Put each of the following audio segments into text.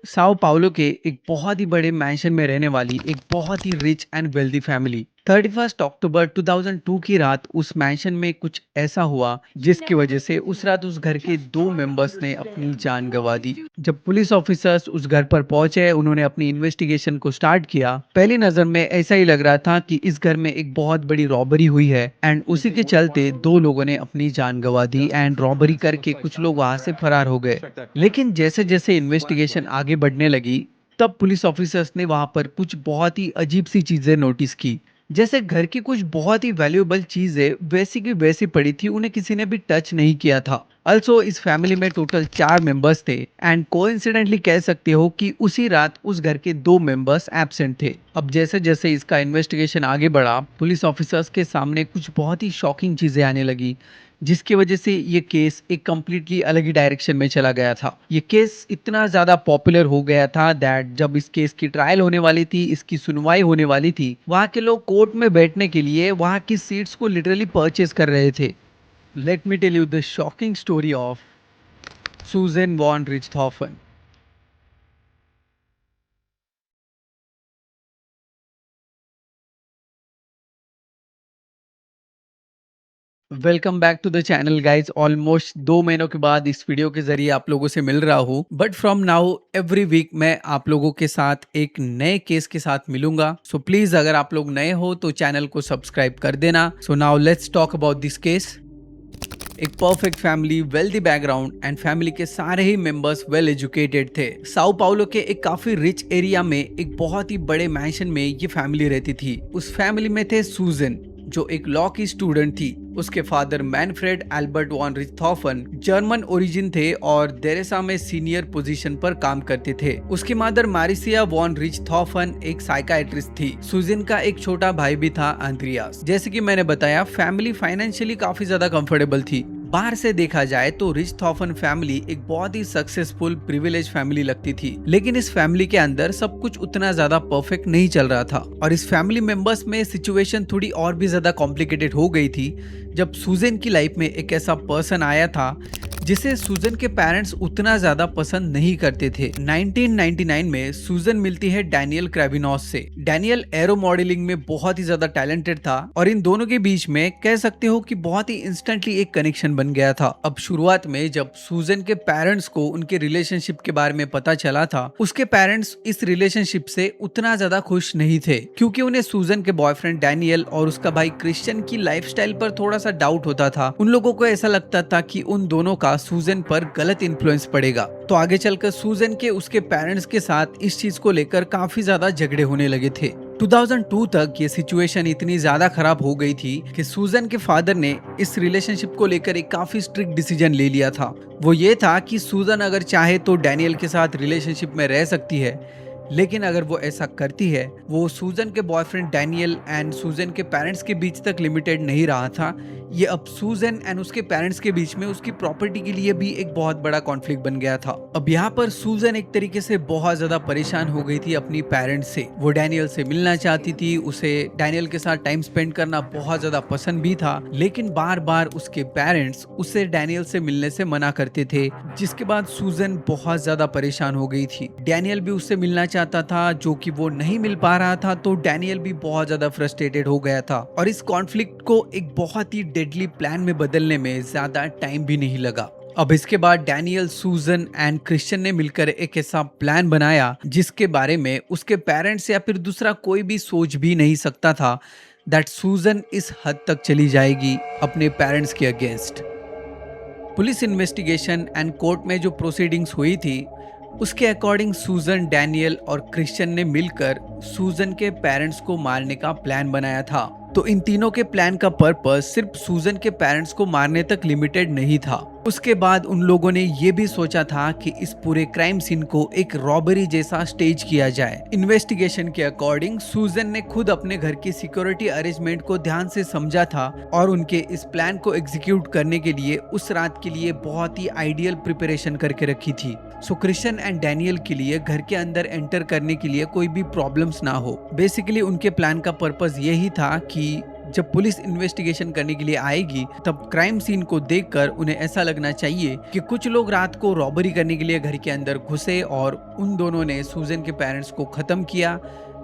Sao Paulo के एक बहुत ही बड़े मैंशन में रहने वाली एक बहुत ही रिच एंड वेल्दी फैमिली 31 अक्टूबर 2002 की रात उस मैंशन में कुछ ऐसा हुआ जिसकी वजह से उस रात उस घर के दो मेंबर्स ने अपनी जान गंवा दी। जब पुलिस ऑफिसर्स उस घर पर पहुंचे उन्होंने अपनी इन्वेस्टिगेशन को स्टार्ट किया। पहली नजर में ऐसा ही लग रहा था कि इस घर में एक बहुत बड़ी रॉबरी हुई है एंड उसी के चलते दो लोगों ने अपनी जान गंवा दी एंड रॉबरी करके कुछ लोग वहां से फरार हो गए। लेकिन जैसे जैसे इन्वेस्टिगेशन आगे बढ़ने लगी तब पुलिस ऑफिसर्स ने वहां पर कुछ बहुत ही अजीब सी चीजें नोटिस की। जैसे घर की कुछ बहुत ही वैल्यूएबल चीजें वैसी की वैसी पड़ी थी, उन्हें किसी ने भी टच नहीं किया था। अल्सो इस फैमिली में टोटल 4 मेंबर्स थे एंड कोइंसिडेंटली कह सकते हो कि उसी रात उस घर के 2 मेंबर्स एब्सेंट थे। अब जैसे जैसे इसका इन्वेस्टिगेशन आगे बढ़ा पुलिस ऑफिसर्स के सामने कुछ बहुत ही शॉकिंग चीजें आने लगी, जिसकी वजह से ये केस एक कंप्लीटली अलग ही डायरेक्शन में चला गया था। ये केस इतना ज़्यादा पॉपुलर हो गया था दैट जब इस केस की ट्रायल होने वाली थी, इसकी सुनवाई होने वाली थी, वहाँ के लोग कोर्ट में बैठने के लिए वहाँ की सीट्स को लिटरली परचेज कर रहे थे। Let me tell you the shocking story of Suzane von Richthofen. Welcome back to the channel guys. Almost 2 महीनों के बाद इस वीडियो के जरिए आप लोगों से मिल रहा हूँ, but from now every week मैं आप लोगों के साथ एक नए केस के साथ मिलूंगा। सो प्लीज अगर आप लोग नए हो तो चैनल को सब्सक्राइब कर देना। So now let's talk about this case. एक perfect family, wealthy background and family के सारे ही मेंबर्स वेल एजुकेटेड थे। साओ पाउलो के एक काफी रिच एरिया में एक बहुत ही बड़े मैंशन में ये फैमिली रहती थी। उस फैमिली में थे सुजन जो एक लॉ की स्टूडेंट थी। उसके father Manfred Albert von Richthofen German origin थे और डेरेसा में सीनियर पोजीशन पर काम करते थे। उसकी मदर मारिसिया वॉन रिchthofen एक साइकाइट्रिस्ट थी। सुजन का एक छोटा भाई भी था, अंद्रियास। जैसे कि मैंने बताया, फैमिली फाइनेंशियली काफी ज्यादा कंफर्टेबल थी। बाहर से देखा जाए तो रिchthofen फैमिली एक बहुत ही सक्सेसफुल प्रिविलेज फैमिली लगती थी, लेकिन इस फैमिली के अंदर सब कुछ उतना ज्यादा परफेक्ट नहीं चल रहा था और इस फैमिली मेंबर्स में सिचुएशन थोड़ी और भी ज्यादा कॉम्प्लिकेटेड हो गई थी जब सुजन की लाइफ में एक ऐसा पर्सन आया था जिसे सुजन के पेरेंट्स उतना ज्यादा पसंद नहीं करते थे। 1999 में सुजन मिलती है डैनियल क्रेविनोस से। डैनियल एरो मॉडलिंग में बहुत ही ज्यादा टैलेंटेड था और इन दोनों के बीच में कह सकते हो कि बहुत ही इंस्टेंटली एक कनेक्शन बन गया था। अब शुरुआत में जब सुजन के पेरेंट्स को उनके रिलेशनशिप के बारे में पता चला था, उसके पेरेंट्स इस रिलेशनशिप से उतना ज्यादा खुश नहीं थे क्योंकि उन्हें सुजन के बॉयफ्रेंड डैनियल और उसका भाई क्रिश्चियन की लाइफस्टाइल पर थोड़ा सा डाउट होता था। उन लोगों को ऐसा लगता था कि उन दोनों का सुजन पर गलत इन्फ्लुएंस पड़ेगा। तो आगे चलकर सुजन के उसके पेरेंट्स के साथ इस चीज को लेकर काफी ज्यादा झगड़े होने लगे थे। 2002 तक ये सिचुएशन इतनी ज्यादा खराब हो गई थी कि सुजन के फादर ने इस रिलेशनशिप को लेकर एक काफी स्ट्रिक्ट डिसीजन ले लिया था। वो ये था कि सुजन अगर चाहे तो डैनियल के साथ रिलेशनशिप में रह सकती है, लेकिन अगर वो ऐसा करती है वो सुजन के बॉयफ्रेंड डैनियल एंड सुजन के पेरेंट्स के बीच तक लिमिटेड नहीं रहा था। ये अब सुजन एंड उसके पेरेंट्स के बीच में उसकी प्रॉपर्टी के लिए भी एक बहुत बड़ा कॉन्फ्लिक्ट बन गया था। अब यहाँ पर सुजन एक तरीके से बहुत ज्यादा परेशान हो गई थी अपनी पेरेंट्स से। वो डैनियल से मिलना चाहती थी, उसे डैनियल के साथ टाइम स्पेंड करना बहुत ज्यादा पसंद भी था, लेकिन बार बार उसके पेरेंट्स उसे डैनियल से मिलने से मना करते थे, जिसके बाद सुजन बहुत ज्यादा परेशान हो गई थी। डैनियल भी उससे मिलना चाहता था जो कि वो नहीं मिल पा रहा था, तो डैनियल भी बहुत ज्यादा फ्रस्ट्रेटेड हो गया था और इस कॉन्फ्लिक्ट को एक बहुत ही डेडली प्लान में बदलने में ज्यादा टाइम भी नहीं लगा। अब इसके बाद डैनियल, सुजन एंड क्रिश्चियन ने मिलकर एक ऐसा प्लान बनाया जिसके बारे में उसके पेरेंट्स या फिर दूसरा कोई भी सोच भी नहीं सकता था दैट सुजन इस हद तक चली जाएगी अपने पेरेंट्स के against. Police investigation and court में जो प्रोसीडिंग्स हुई थी उसके अकॉर्डिंग सुजन, डैनियल और क्रिश्चियन ने मिलकर सुजन के पेरेंट्स को मारने का प्लान बनाया था। तो इन तीनों के प्लान का पर्पस सिर्फ सुजन के पेरेंट्स को मारने तक लिमिटेड नहीं था। उसके बाद उन लोगों ने ये भी सोचा था कि इस पूरे क्राइम सीन को एक रॉबरी जैसा स्टेज किया जाए। इन्वेस्टिगेशन के अकॉर्डिंग सुजन ने खुद अपने घर की सिक्योरिटी अरेंजमेंट को ध्यान से समझा था और उनके इस प्लान को एग्जीक्यूट करने के लिए उस रात के लिए बहुत ही आइडियल प्रिपरेशन करके रखी थी। सो क्रिश्चियन एंड डैनियल के लिए घर के अंदर एंटर करने के लिए कोई भी प्रॉब्लम्स ना हो। बेसिकली उनके प्लान का पर्पस यही था कि जब पुलिस इन्वेस्टिगेशन करने के लिए आएगी तब क्राइम सीन को देखकर उन्हें ऐसा लगना चाहिए कि कुछ लोग रात को रॉबरी करने के लिए घर के अंदर घुसे और उन दोनों ने सूजन के पेरेंट्स को खत्म किया।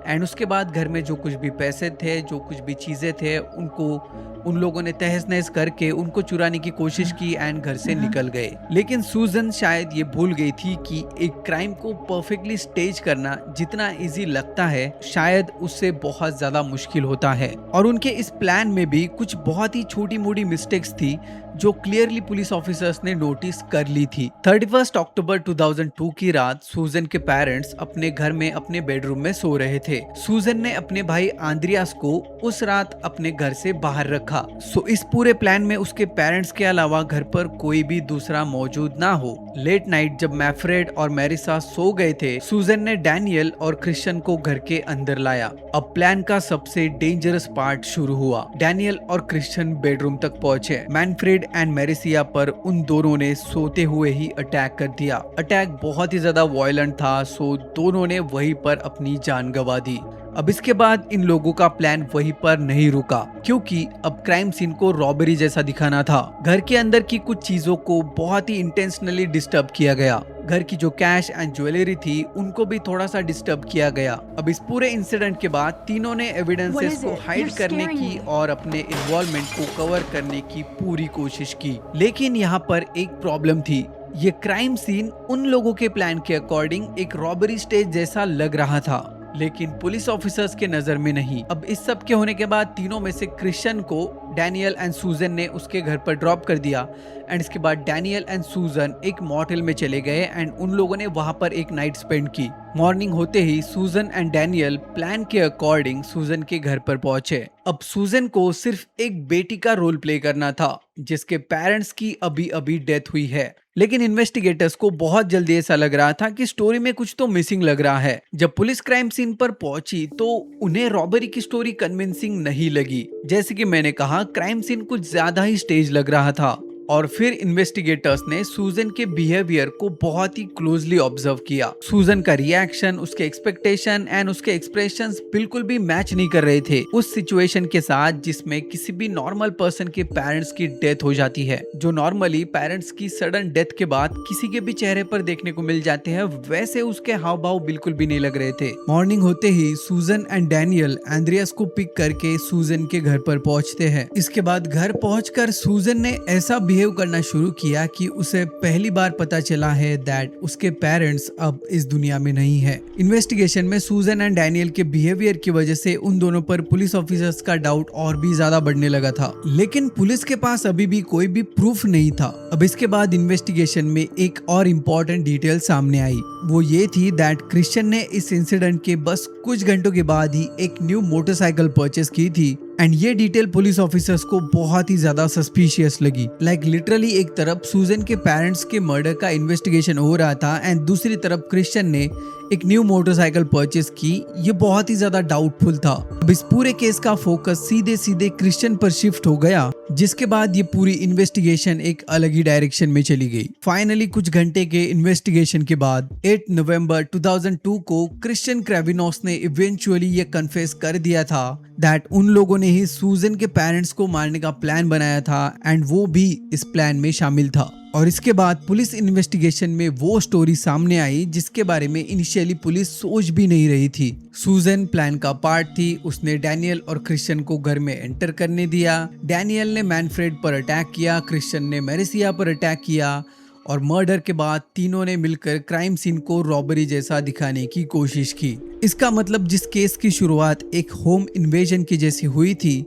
एंड उसके बाद घर में जो कुछ भी पैसे थे, जो कुछ भी चीजें थे, उनको उन लोगों ने तहस नहस करके उनको चुराने की कोशिश की एंड घर से निकल गए। लेकिन सूजन शायद ये भूल गई थी कि एक क्राइम को परफेक्टली स्टेज करना जितना इजी लगता है शायद उससे बहुत ज्यादा मुश्किल होता है। और उनके इस प्लान में भी कुछ बहुत ही छोटी मोटी मिस्टेक्स थी जो क्लियरली पुलिस ऑफिसर्स ने नोटिस कर ली थी। 31 अक्टूबर 2002 की रात सूजन के पेरेंट्स अपने घर में अपने बेडरूम में सो रहे थे। सूजन ने अपने भाई आंद्रियास को उस रात अपने घर से बाहर रखा। सो इस पूरे प्लान में उसके पेरेंट्स के अलावा घर पर कोई भी दूसरा मौजूद ना हो। लेट नाइट जब मैफ्रेड और मैरिसा सो गए थे, सूजन ने डैनियल और क्रिश्चियन को घर के अंदर लाया। अब प्लान का सबसे डेंजरस पार्ट शुरू हुआ। डैनियल और क्रिश्चियन बेडरूम तक पहुंचे। मैनफ्रेड एंड मैरिसिया पर उन दोनों ने सोते हुए ही अटैक कर दिया। अटैक बहुत ही ज्यादा वायलेंट था, सो दोनों ने वहीं पर अपनी जान गंवा दी। अब इसके बाद इन लोगों का प्लान वहीं पर नहीं रुका, क्योंकि अब क्राइम सीन को रॉबरी जैसा दिखाना था। घर के अंदर की कुछ चीजों को बहुत ही इंटेंशनली डिस्टर्ब किया गया। घर की जो कैश एंड ज्वेलरी थी उनको भी थोड़ा सा डिस्टर्ब किया गया। अब इस पूरे इंसिडेंट के बाद तीनों ने एविडेंसेस को हाइड करने की और अपने इन्वॉल्वमेंट को कवर करने की पूरी कोशिश की। लेकिन यहाँ पर एक प्रॉब्लम थी। ये क्राइम सीन उन लोगों के प्लान के अकॉर्डिंग एक रॉबरी स्टेज जैसा लग रहा था, लेकिन पुलिस ऑफिसर्स के नजर में नहीं। अब इस सब के होने के बाद तीनों में से क्रिश्चियन को डैनियल एंड सूजन ने उसके घर पर ड्रॉप कर दिया एंड इसके बाद डैनियल एंड सूजन एक मॉटेल में चले गए एंड उन लोगों ने वहां पर एक नाइट स्पेंड की। मॉर्निंग होते ही सूजन एंड डैनियल प्लान के अकॉर्डिंग सूजन के घर पर पहुंचे। अब सूजन को सिर्फ एक बेटी का रोल प्ले करना था जिसके पेरेंट्स की अभी अभी डेथ हुई है, लेकिन इन्वेस्टिगेटर्स को बहुत जल्दी ऐसा लग रहा था कि स्टोरी में कुछ तो मिसिंग लग रहा है। जब पुलिस क्राइम सीन पर पहुंची तो उन्हें रॉबरी की स्टोरी कन्विंसिंग नहीं लगी। जैसे कि मैंने कहा, क्राइम सीन कुछ ज्यादा ही स्टेज लग रहा था। और फिर इन्वेस्टिगेटर्स ने सूजन के बिहेवियर को बहुत ही क्लोजली ऑब्जर्व किया। सूजन का रिएक्शन, उसके एक्सपेक्टेशन एंड उसके एक्सप्रेशंस बिल्कुल भी मैच नहीं कर रहे थे उस सिचुएशन के साथ जिसमें किसी भी नॉर्मल पर्सन के पेरेंट्स की डेथ हो जाती है। जो नॉर्मली पेरेंट्स की सडन डेथ के बाद किसी के भी चेहरे पर देखने को मिल जाते हैं, वैसे उसके हाव भाव बिल्कुल भी नहीं लग रहे थे। मॉर्निंग होते ही सूजन एंड डैनियल एंड्रियास को पिक करके सूजन के घर पर पहुंचते हैं। इसके बाद घर पहुंचकर सूजन ने ऐसा बिहेव करना शुरू किया कि उसे पहली बार पता चला है दैट उसके पेरेंट्स अब इस दुनिया में नहीं है। इन्वेस्टिगेशन में सूजन एंड डैनियल के बिहेवियर की वजह से उन दोनों पर पुलिस ऑफिसर्स का डाउट और भी ज्यादा बढ़ने लगा था, लेकिन पुलिस के पास अभी भी कोई भी प्रूफ नहीं था। अब इसके बाद इन्वेस्टिगेशन में एक और इम्पोर्टेंट डिटेल सामने आई। वो ये थी दैट क्रिश्चियन ने इस इंसिडेंट के बस कुछ घंटों के बाद ही एक न्यू मोटरसाइकिल परचेस की थी एंड ये डिटेल पुलिस ऑफिसर्स को बहुत ही ज्यादा सस्पिशियस लगी। लाइक लिटरली एक तरफ सूजन के पेरेंट्स के मर्डर का इन्वेस्टिगेशन हो रहा था एंड दूसरी तरफ क्रिश्चियन ने एक न्यू मोटरसाइकिल परचेस की। ये बहुत ही ज्यादा डाउटफुल था। अब इस पूरे केस का फोकस सीधे सीधे क्रिश्चियन पर शिफ्ट हो गया, जिसके बाद ये पूरी इन्वेस्टिगेशन एक अलग ही डायरेक्शन में चली गई। फाइनली कुछ घंटे के इन्वेस्टिगेशन के बाद 8 नवंबर 2002 को क्रिश्चियन क्रेविनोस ने इवेंचुअली ये कन्फेस कर दिया था दैट उन लोगों ने ही सूजन के पेरेंट्स को मारने का प्लान बनाया था एंड वो भी इस प्लान में शामिल था। और इसके बाद पुलिस इन्वेस्टिगेशन में वो स्टोरी सामने आई जिसके बारे में इनिशियली पुलिस सोच भी नहीं रही थी। सूजन प्लान का पार्ट थी। उसने डैनियल और क्रिश्चियन को घर में एंटर करने दिया। डैनियल ने मैनफ्रेड पर अटैक किया, क्रिश्चियन ने मैरिसिया पर अटैक किया और मर्डर के बाद तीनों ने मिलकर क्राइम सीन को रॉबरी जैसा दिखाने की कोशिश की। इसका मतलब जिस केस की शुरुआत एक होम इन्वेजन की जैसी हुई थी,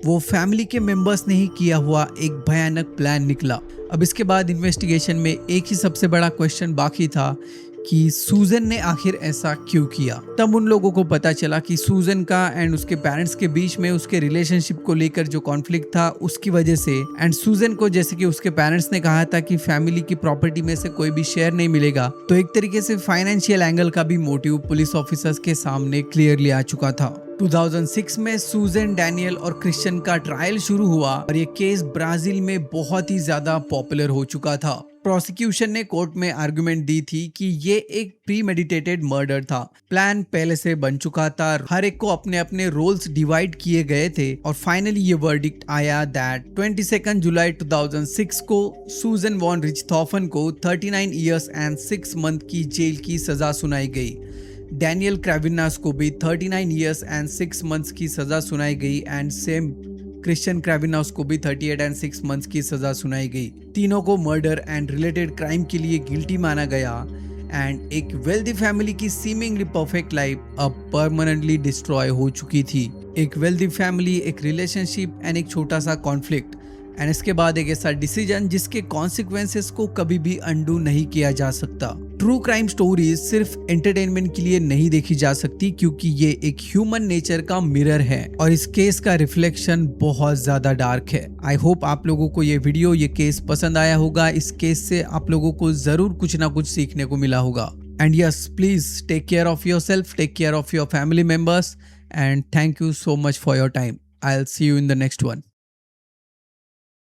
वो फैमिली के मेंबर्स ने ही किया हुआ एक भयानक प्लान निकला। अब इसके बाद इन्वेस्टिगेशन में एक ही सबसे बड़ा क्वेश्चन बाकी था कि सूजन ने आखिर ऐसा क्यों किया। तब उन लोगों को पता चला कि सूजन का एंड उसके पेरेंट्स के बीच में उसके रिलेशनशिप को लेकर जो कॉन्फ्लिक्ट था उसकी वजह से, एंड सूजन को जैसे कि उसके पेरेंट्स ने कहा था कि फैमिली की प्रॉपर्टी में से कोई भी शेयर नहीं मिलेगा, तो एक तरीके से फाइनेंशियल एंगल का भी मोटिव पुलिस ऑफिसर्स के सामने क्लियरली आ चुका था। 2006 में सूजन, डैनियल और क्रिश्चियन का ट्रायल शुरू हुआ और ये केस ब्राजील में बहुत ही ज्यादा पॉपुलर हो चुका था। प्रोसिक्यूशन ने कोर्ट में आर्गुमेंट दी थी कि ये एक प्रीमेडिटेटेड मर्डर था। प्लान पहले से बन चुका था, हर एक को अपने अपने रोल्स डिवाइड किए गए थे और फाइनली ये वर्डिक्ट आया दैट 22 जुलाई 2006 को सूजन वॉन रिचथॉफन को 39 इयर्स एंड 6 मंथ की जेल की सजा सुनाई गई। डैनियल क्रेविनास को भी 39 इयर्स एंड 6 मंथ्स की सजा सुनाई गई एंड सेम क्रिश्चियन क्रेविनास को भी 38 एंड 6 मंथ्स की सजा सुनाई गई। तीनों को मर्डर एंड रिलेटेड क्राइम के लिए गिल्टी माना गया एंड एक वेल्दी फैमिली की सीमिंगली परफेक्ट लाइफ अब परमानेंटली डिस्ट्रॉय हो चुकी थी। एक वेल्दी फैमिली, एक रिलेशनशिप एंड एक छोटा सा कॉन्फ्लिक्ट एंड इसके बाद एक ऐसा डिसीजन जिसके कॉन्सिक्वेंसेस को कभी भी अंडू नहीं किया जा सकता। ट्रू क्राइम स्टोरीज सिर्फ एंटरटेनमेंट के लिए नहीं देखी जा सकती क्योंकि ये एक ह्यूमन नेचर का मिरर है और इस केस का रिफ्लेक्शन बहुत ज्यादा डार्क है। आई होप आप लोगों को ये वीडियो, ये केस पसंद आया होगा। इस केस से आप लोगों को जरूर कुछ ना कुछ सीखने को मिला होगा। And yes, please take care of yourself, take care of your family members and thank you so much for your time. I will see you in the next one.